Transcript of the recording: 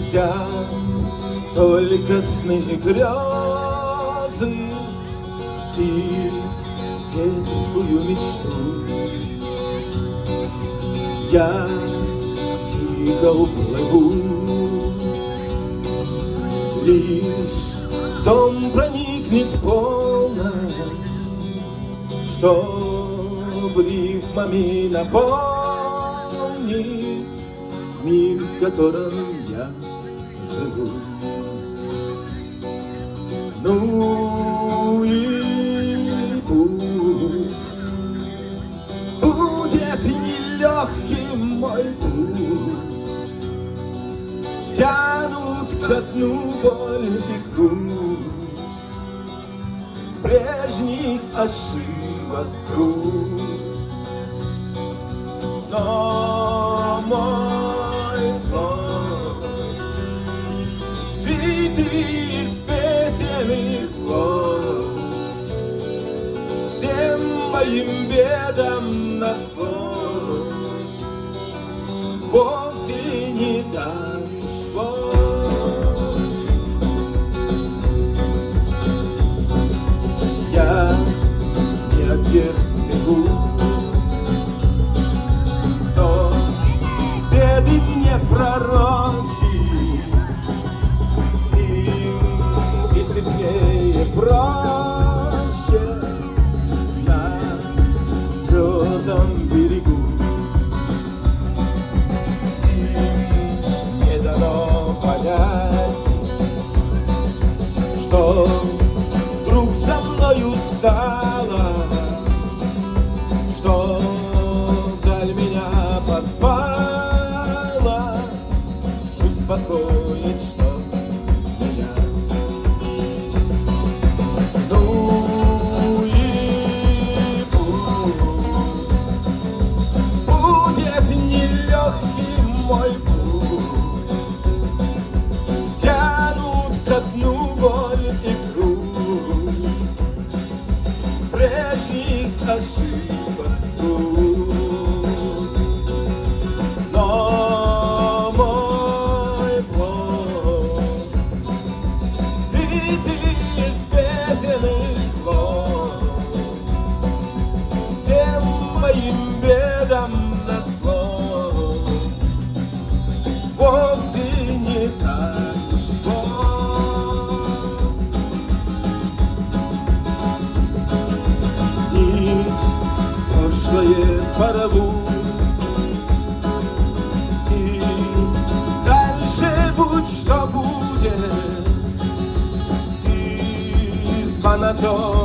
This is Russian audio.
Вся только сны и грезы и детскую мечту. Я тихо уплыву, лишь в дом проникнет полночь, чтоб рифмами наполнить мир, в котором я живу. Ну и пусть будет нелегким мой путь, тянут ко дну боль и грусть, прежних ошибок груз. Но мой путь свитый из песен и слов, всем моим бедам назло, вовсе не так шло. Я не от тех бегу, кто беды мне пророчит, и сильнее проще на твердом берегу. Им не дано понять, что вдруг со мною стало, что вдаль меня позвала успокоить, что меня. Ну и пусть будет нелегким мой путь, тянут ко дну боль и грусть, прежних ошибок груз. Но мой путь свитый из песен и слов, всем моим бедам назло, вовсе не так шло. Нить прошлое порву, и дальше будь что будет, из монотонной